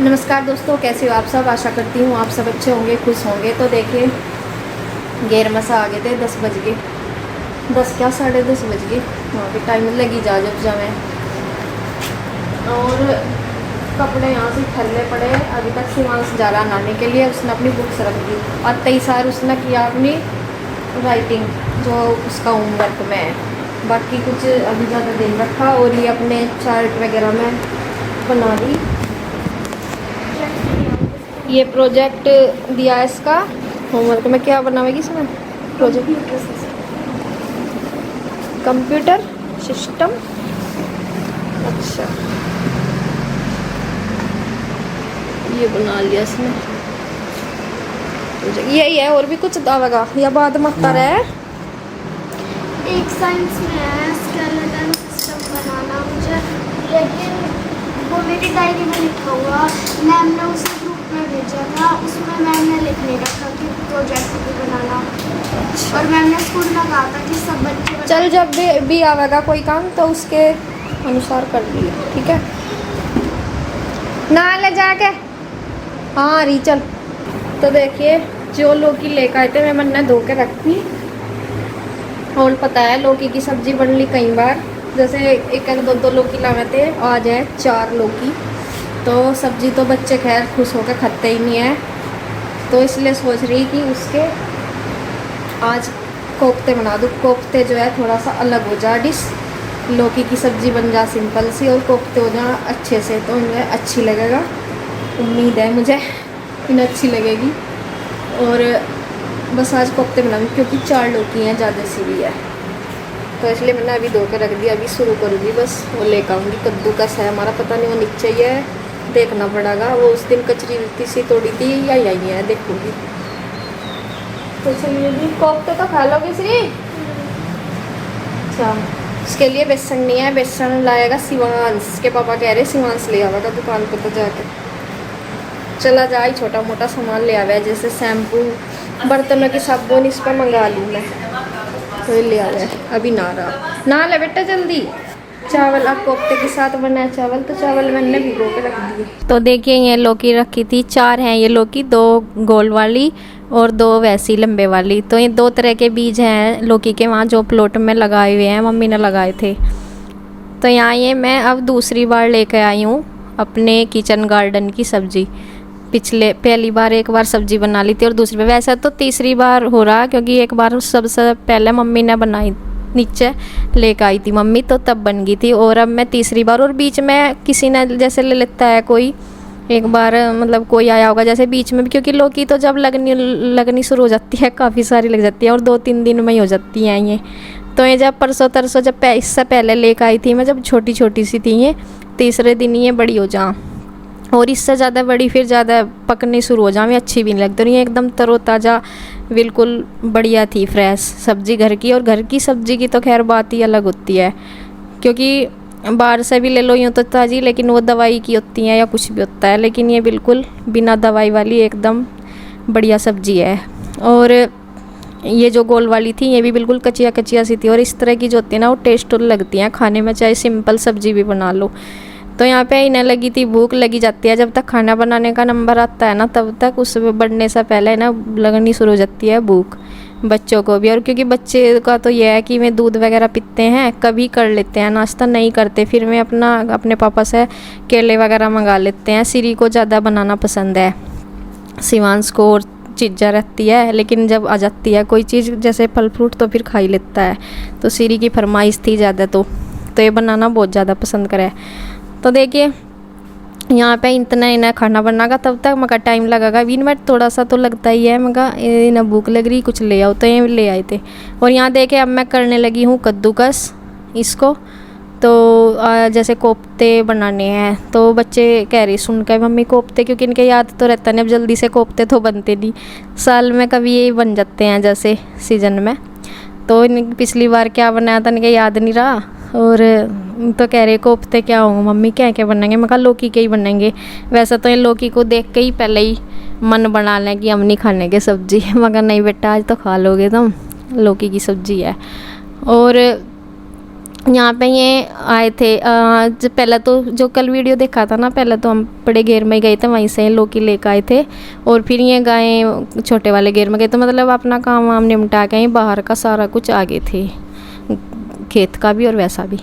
नमस्कार दोस्तों, कैसे हो आप सब। आशा करती हूँ आप सब अच्छे होंगे, खुश होंगे। तो देखिए गेर मसा आ गए थे, 10 बज गए, 10 क्या 10:30 बज गए। वहाँ भी टाइम लगी जा जब जाए। और कपड़े यहाँ से फैले पड़े। अभी तक शिवांश जा रहा नहाने के लिए, उसने अपनी बुक्स रख दी और 23 साल उसने किया अपनी राइटिंग जो उसका होमवर्क में है। बाकी कुछ अभी ज़्यादा दिन रखा और ये अपने चार्ट वगैरह में बना दी। ये प्रोजेक्ट दिया है इसका होमवर्क में। क्या बनावेगी इसमें प्रोजेक्ट? Computer system. अच्छा, ये बना लिया इसने। यही है, और भी कुछ दावेगा या बाद में आता रहे। एक साइंस में है स्केलेटन सिस्टम बनाना मुझे, लेकिन वो मेरी डायरी में लिखा हुआ। मैम ने उसे ग्रुप में भेजा था, उसमें मैम ने लिख नहीं रखा कि प्रोजेक्ट भी बनाना। और मैम ने स्कूल में कहा था कि सब बच्चे चल जब भी आवेगा कोई काम तो उसके अनुसार कर लिए, ठीक है ना। ले जाके हाँ री चल। तो देखिए जो लौकी लेकर आए थे मैं मैंने धो के रखी। और पता है लौकी की सब्जी बन ली कई बार, जैसे एक दो लौकी लाए थे, आज है 4 लौकी। तो सब्जी तो बच्चे खैर खुश होकर खाते ही नहीं है, तो इसलिए सोच रही कि उसके आज कोफ्ते बना दूँ। कोफ्ते जो है थोड़ा सा अलग हो जा डिश, लौकी की सब्जी बन जा सिंपल सी और कोफ्ते हो जा अच्छे से, तो इन्हें अच्छी लगेगा। उम्मीद है मुझे इन्हें अच्छी लगेगी। और बस आज कोफ्ते बनाऊंगी क्योंकि 4 लौकी हैं, ज़्यादा सी भी है, तो इसलिए मैंने अभी धो के रख दिया। अभी शुरू करूँगी बस। वो लेकर आऊँगी। कद्दूकस है हमारा, पता नहीं वो नीचे ही है, देखना पड़ेगा। वो उस दिन कचरी उल्टी सी तोड़ी थी या यही है, देखूँगी। तो चलिए भी कोफ्ते तो खा लोगे श्री। अच्छा, इसके लिए बेसन नहीं है, बेसन लाएगा शिवांश के पापा कह रहे शिवांश ले आवेगा दुकान पर। तो जाके चला जाए, छोटा मोटा सामान ले आवे जैसे शैम्पू, बर्तनों की साबुन, इस पर मंगा लूँ मैं। तो ले आ जाए। अभी ना ले बेटा जल्दी। चावल अब कोफ्ते के साथ बनाया चावल, तो चावल मैंने भिगो के रख दिए। तो देखिए ये लौकी रखी थी, 4 हैं ये लौकी, 2 गोल वाली और 2 वैसी लंबे वाली। तो ये 2 तरह के बीज हैं लौकी के वहाँ जो प्लॉट में लगाए हुए हैं, मम्मी ने लगाए थे। तो यहाँ ये मैं अब दूसरी बार लेकर आई हूँ अपने किचन गार्डन की सब्जी। पहली बार एक बार सब्जी बना ली थी और दूसरी बार, वैसे तो तीसरी बार हो रहा क्योंकि एक बार सबसे पहले मम्मी ने बनाई, नीचे लेकर आई थी मम्मी, तो तब बन गई थी। और अब मैं तीसरी बार, और बीच में किसी ने जैसे ले लेता है कोई, एक बार मतलब कोई आया होगा जैसे बीच में भी, क्योंकि लौकी तो जब लगनी शुरू हो जाती है काफ़ी सारी लग जाती है और 2-3 दिन में ही हो जाती हैं ये। तो ये जब परसों तरसों जब इससे पहले लेकर आई थी मैं, जब छोटी छोटी सी थी ये, तीसरे दिन ये बड़ी हो जा, और इससे ज़्यादा बड़ी फिर ज़्यादा पकनी शुरू हो जाए, अच्छी भी नहीं लगती। और ये एकदम तरोताज़ा बिल्कुल बढ़िया थी, फ्रेश सब्ज़ी घर की। और घर की सब्ज़ी की तो खैर बात ही अलग होती है, क्योंकि बाहर से भी ले लो यूँ तो ताज़ी, लेकिन वो दवाई की होती है या कुछ भी होता है, लेकिन ये बिल्कुल बिना दवाई वाली एकदम बढ़िया सब्ज़ी है। और ये जो गोल वाली थी ये भी बिल्कुल कचिया कचिया सी थी। और इस तरह की जो होती है ना वो टेस्ट लगती हैं खाने में, चाहे सिंपल सब्ज़ी भी बना लो। तो यहाँ पे इन्हें लगी थी भूख, लगी जाती है जब तक खाना बनाने का नंबर आता है ना, तब तक उस बढ़ने से पहले ना लगनी शुरू हो जाती है भूख बच्चों को भी। और क्योंकि बच्चे का तो ये है कि वे दूध वगैरह पीते हैं, कभी कर लेते हैं, नाश्ता नहीं करते, फिर मैं अपने पापा से केले वगैरह मंगा लेते हैं। सिरी को ज़्यादा बनाना पसंद है, शिवांश को और चीज़ा रहती है, लेकिन जब आ जाती है कोई चीज़ जैसे फल फ्रूट तो फिर खा ही लेता है। तो सिरी की फरमाइश थी ज़्यादा, तो ये बनाना बहुत ज़्यादा पसंद करे। तो देखिए यहाँ पे इतना इन्हें खाना बनागा तब तक मगर टाइम लगेगा 20 मिनट, थोड़ा सा तो लगता ही है। मगर इन्हें भूख लग रही, कुछ ले आओ, तो ये ले आए थे। और यहाँ देखे अब मैं करने लगी हूँ कद्दूकस इसको। तो जैसे कोफ्ते बनाने हैं, तो बच्चे कह रही सुन के मम्मी कोफ्ते, क्योंकि इनके याद तो रहता नहीं, अब जल्दी से कोफ्ते तो बनते नहीं, साल में कभी यही बन जाते हैं जैसे सीज़न में। तो पिछली बार क्या बनाया था इनके याद नहीं रहा। और तो कह रहे कोफ्ते क्या होंगे मम्मी, क्या बनेंगे। मैं कहा लौकी के ही बनेंगे। वैसे तो ये लौकी को देख के ही पहले ही मन बना लें कि हम नहीं खाने के सब्ज़ी, मगर नहीं बेटा आज तो खा लोगे तुम, लौकी की सब्ज़ी है। और यहाँ पे ये आए थे पहले तो जो कल वीडियो देखा था ना, पहले तो हम बड़े घेर में गए थे, वहीं से लौकी लेकर आए थे और फिर ये गाय छोटे वाले घेर में गए। तो मतलब अपना काम वाम निपटा के बाहर का सारा कुछ आगे थे, खेत का भी और वैसा भी।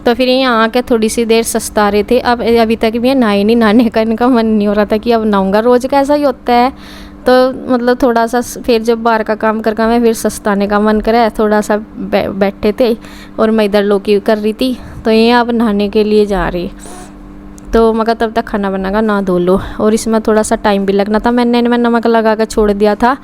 तो फिर यहाँ आके थोड़ी सी देर सस्ता रहे थे। अब अभी तक भी नहाए नहीं, नहाने का इनका मन नहीं हो रहा था कि अब नहाऊंगा, रोज़ का ऐसा ही होता है। तो मतलब थोड़ा सा फिर जब बाहर का काम करके मैं फिर सस्ताने का मन करे, थोड़ा सा बैठे थे और मैं इधर लौकी कर रही थी। तो ये अब नहाने के लिए जा रही, तो मगर तब तक खाना बनागा ना धो लो, और इसमें थोड़ा सा टाइम भी लगना था। मैंने इनमें नमक लगा कर छोड़ दिया था,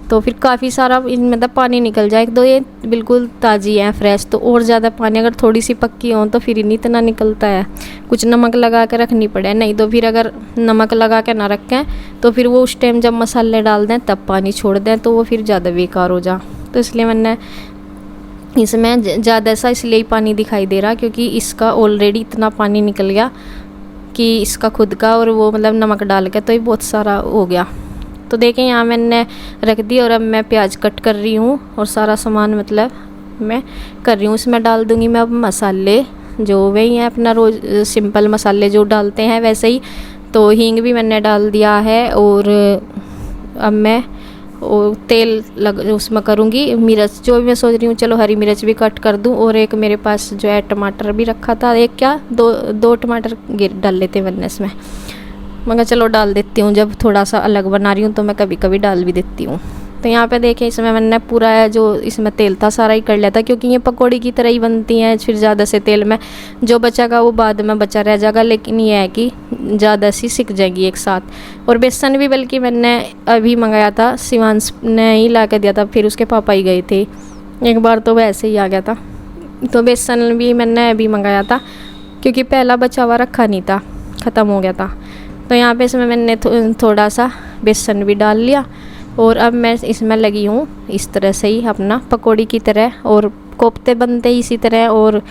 तो फिर काफ़ी सारा इनमें तो पानी निकल जाए। तो ये बिल्कुल ताज़ी है, फ्रेश, तो और ज़्यादा पानी अगर थोड़ी सी पक्की हो तो फिर नहीं इतना निकलता है। कुछ नमक लगा कर रखनी पड़े, नहीं तो फिर अगर नमक लगा के ना रखें तो फिर वो उस टाइम जब मसाले डाल दें तब पानी छोड़ दें तो वो फिर ज़्यादा बेकार हो जा। तो इसलिए मैंने इसमें ज़्यादा सा इसलिए ही पानी दिखाई दे रहा, क्योंकि इसका ऑलरेडी इतना पानी निकल गया कि इसका खुद का, और वो मतलब नमक डाल के तो ये बहुत सारा हो गया। तो देखें यहाँ मैंने रख दी और अब मैं प्याज कट कर रही हूँ और सारा सामान मतलब मैं कर रही हूँ। इसमें डाल दूँगी मैं अब मसाले, जो वही हैं अपना रोज़ सिंपल मसाले जो डालते हैं वैसे ही। तो हींग भी मैंने डाल दिया है और अब मैं और तेल उसमें करूँगी। मिर्च जो भी मैं सोच रही हूँ, चलो हरी मिर्च भी कट कर दूँ, और एक मेरे पास जो है टमाटर भी रखा था, एक क्या दो टमाटर डाल लेते वरना इसमें, मगर चलो डाल देती हूँ। जब थोड़ा सा अलग बना रही हूँ तो मैं कभी कभी डाल भी देती हूँ। तो यहाँ पे देखें इसमें मैंने पूरा जो इसमें तेल था सारा ही कर लिया था, क्योंकि ये पकौड़ी की तरह ही बनती हैं। फिर ज़्यादा से तेल में जो बचेगा वो बाद में बचा रह जाएगा, लेकिन ये है कि ज़्यादा सी सिक जाएगी एक साथ। और बेसन भी बल्कि मैंने अभी मंगाया था, शिवांश ने ही ला के दिया था, फिर उसके पापा ही गए थे एक बार तो वैसे ही आ गया था। तो बेसन भी मैंने अभी मंगाया था, क्योंकि पहला बचा हुआ रखा नहीं था, ख़त्म हो गया था। तो यहाँ पे इसमें मैंने थोड़ा सा बेसन भी डाल लिया और अब मैं इसमें लगी हूँ इस तरह से ही अपना पकौड़ी की तरह, और कोफ्ते बनते ही इसी तरह। और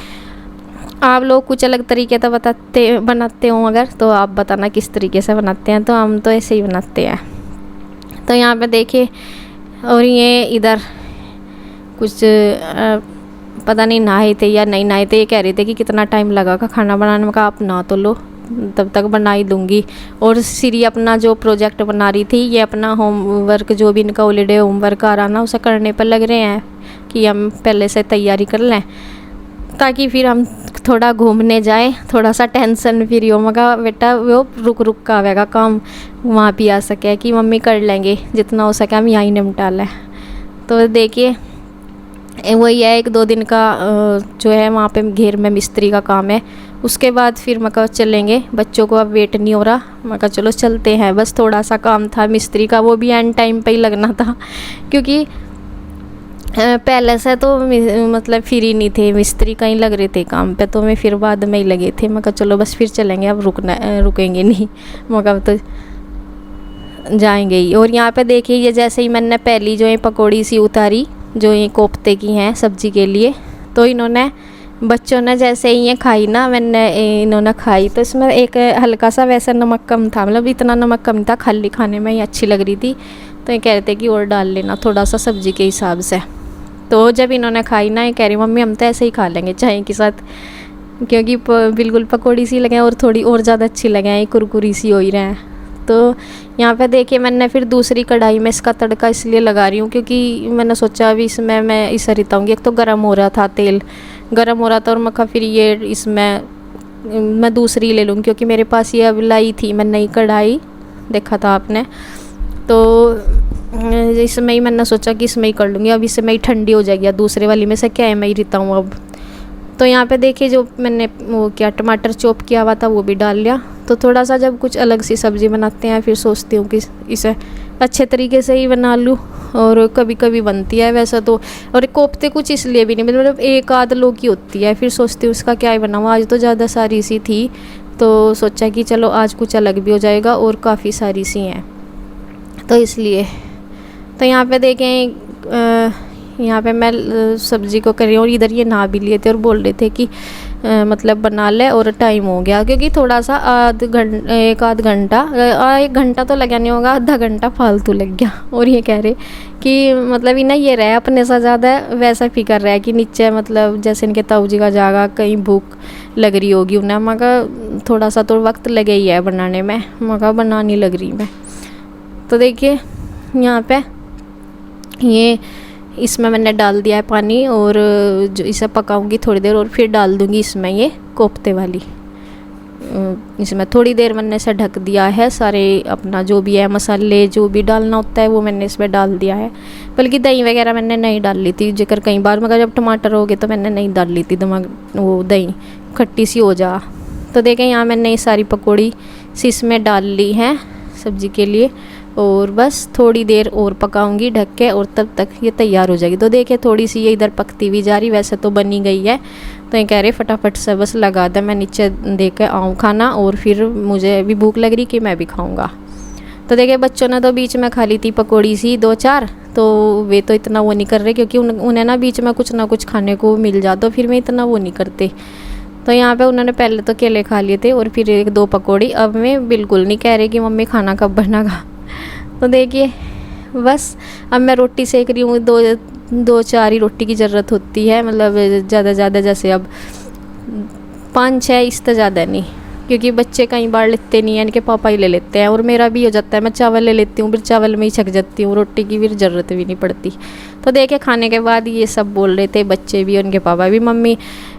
आप लोग कुछ अलग तरीके से बनाते हो अगर, तो आप बताना किस तरीके से बनाते हैं। तो हम तो ऐसे ही बनाते हैं। तो यहाँ पे देखिए, और ये इधर कुछ पता नहीं नहाए थे या नहीं नहाए थे, ये कह रहे थे कि कितना टाइम लगेगा खाना बनाने में, कहा आप नहा तो लो तब तक बना ही दूँगी। और श्री अपना जो प्रोजेक्ट बना रही थी, ये अपना होमवर्क जो भी इनका हॉलीडे होमवर्क आ रहा ना, उसे करने पर लग रहे हैं कि हम पहले से तैयारी कर लें, ताकि फिर हम थोड़ा घूमने जाएं, थोड़ा सा टेंशन फ्री हो। मगर बेटा वो रुक रुक का आवेगा काम, वहाँ भी आ सके कि मम्मी कर लेंगे, जितना हो सके हम यहाँ ही निपटा लें। तो देखिए वही है, 1-2 दिन का जो है वहाँ पे घेर में मिस्त्री का काम है। उसके बाद फिर मैं कहा चलेंगे, बच्चों को अब वेट नहीं हो रहा, मैं कहा चलो चलते हैं। बस थोड़ा सा काम था मिस्त्री का, वो भी एंड टाइम पे ही लगना था, क्योंकि पहले से तो मतलब फ्री नहीं थे, मिस्त्री कहीं लग रहे थे काम पे, तो मैं फिर बाद में ही लगे थे। मैं कहा चलो बस फिर चलेंगे, अब रुकेंगे नहीं, मगर तो जाएंगे ही। और यहाँ पे देखिए ये जैसे ही मैंने पहली जो है पकौड़ी सी उतारी, जो ये कोफ्ते की हैं सब्जी के लिए, तो इन्होंने बच्चों ने जैसे ही ये खाई ना, इन्होंने खाई तो इसमें एक हल्का सा वैसा नमक कम था, मतलब इतना नमक कम था, खाली खाने में ही अच्छी लग रही थी। तो ये कह रहे थे कि और डाल लेना थोड़ा सा सब्जी के हिसाब से। तो जब इन्होंने खाई ना, ये कह रही मम्मी हम तो ऐसे ही खा लेंगे चाय के साथ, क्योंकि बिल्कुल पकौड़ी सी लगे और थोड़ी और ज़्यादा अच्छी लगे, कुरकुरी सी हो ही रहे हैं। तो यहाँ पे देखिए मैंने फिर दूसरी कढ़ाई में इसका तड़का इसलिए लगा रही हूँ, क्योंकि मैंने सोचा अभी इसमें मैं इसे रिताऊँगी। एक तो गर्म हो रहा था, तेल गर्म हो रहा था, और मैं फिर ये इसमें मैं दूसरी ले लूँगी, क्योंकि मेरे पास ये अब लाई थी मैं नई कढ़ाई, देखा था आपने। तो इसमें ही मैंने सोचा कि इसमें ही कर लूँगी, अब इसमें ही ठंडी हो जाएगी, दूसरे वाली में से क्या है मैं ही रिताऊँ अब। तो यहाँ पे देखिए जो मैंने वो क्या टमाटर चॉप किया हुआ था वो भी डाल लिया। तो थोड़ा सा जब कुछ अलग सी सब्ज़ी बनाते हैं फिर सोचती हूँ कि इसे अच्छे तरीके से ही बना लूँ, और कभी कभी बनती है वैसा तो। और कोफ्ते कुछ इसलिए भी नहीं, मतलब 1-आध लोग की होती है, फिर सोचती हूँ उसका क्या ही बनाऊँ। आज तो ज़्यादा सारी सी थी, तो सोचा कि चलो आज कुछ अलग भी हो जाएगा, और काफ़ी सारी सी हैं तो इसलिए। तो यहाँ पे देखें यहाँ पे मैं सब्ज़ी को कर रही हूँ, और इधर ये नहा भी लिए थे और बोल रहे थे कि मतलब बना ले और टाइम हो गया, क्योंकि थोड़ा सा एक आध घंटा 1 घंटा तो लगा नहीं होगा, आधा घंटा फालतू लग गया। और ये कह रहे कि मतलब इन्हें ये रहा अपने से ज़्यादा वैसा फिक्र रहा है कि नीचे मतलब जैसे इनके ताऊ जी का जागा कहीं भूख लग रही होगी उन्हें। मगर थोड़ा सा तो वक्त लगे ही है बनाने में, मगर बनानी लग रही मैं। तो देखिए यहाँ पे ये इसमें मैंने डाल दिया है पानी, और जो इसे पकाऊंगी थोड़ी देर और फिर डाल दूंगी इसमें ये कोफ्ते वाली। इसमें थोड़ी देर मैंने इसे ढक दिया है, सारे अपना जो भी है मसाले जो भी डालना होता है वो मैंने इसमें डाल दिया है। बल्कि दही वगैरह मैंने नहीं डाल ली थी, जेकर कई बार मगर जब टमाटर हो गए तो मैंने नहीं डाल ली थी, दिमाग वो दही खट्टी सी हो जा। तो देखें यहाँ मैंने ये सारी पकौड़ी सी इसमें डाल ली है सब्ज़ी के लिए, और बस थोड़ी देर और पकाऊंगी ढक के, और तब तक ये तैयार हो जाएगी। तो देखिए थोड़ी सी ये इधर पकती हुई जा रही, वैसे तो बनी गई है। तो ये कह रहे फटाफट से बस लगा दे, मैं नीचे दे के आऊँ खाना, और फिर मुझे भी भूख लग रही कि मैं भी खाऊँगा। तो देखिए बच्चों ने तो बीच में खा ली थी पकौड़ी सी 2-4, तो वे तो इतना वो नहीं कर रहे, क्योंकि उन्हें ना बीच में कुछ ना कुछ खाने को मिल जाता, फिर मैं इतना वो नहीं करते। तो यहाँ पे उन्होंने पहले तो केले खा लिए थे और फिर 1-2 पकौड़ी। अब मैं बिल्कुल नहीं कह रही कि मम्मी खाना कब बनेगा। तो देखिए बस अब मैं रोटी सेक रही हूँ, 2-4 ही रोटी की ज़रूरत होती है, मतलब ज़्यादा जैसे अब 5-6 इससे ज़्यादा नहीं, क्योंकि बच्चे कई बार लेते नहीं हैं, इनके पापा ही ले लेते हैं, और मेरा भी हो जाता है मैं चावल ले लेती हूँ, फिर चावल में ही छक जाती हूँ, रोटी की फिर ज़रूरत भी नहीं पड़ती। तो देखे खाने के बाद ये सब बोल रहे थे, बच्चे भी उनके पापा भी, मम्मी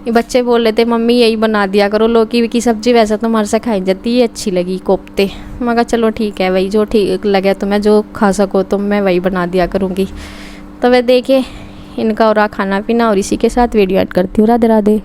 बच्चे बोल रहे थे मम्मी यही बना दिया करो, लौकी की सब्ज़ी वैसे तो हमारे से खाई जाती है, अच्छी लगी कोफ्ते। मगर चलो ठीक है भाई, जो ठीक लगे तुम्हें, जो खा सको तो मैं वही बना दिया करूँगी। तो वह देखे इनका और खाना पीना, और इसी के साथ वीडियो ऐड करती हूँ। राधे राधे।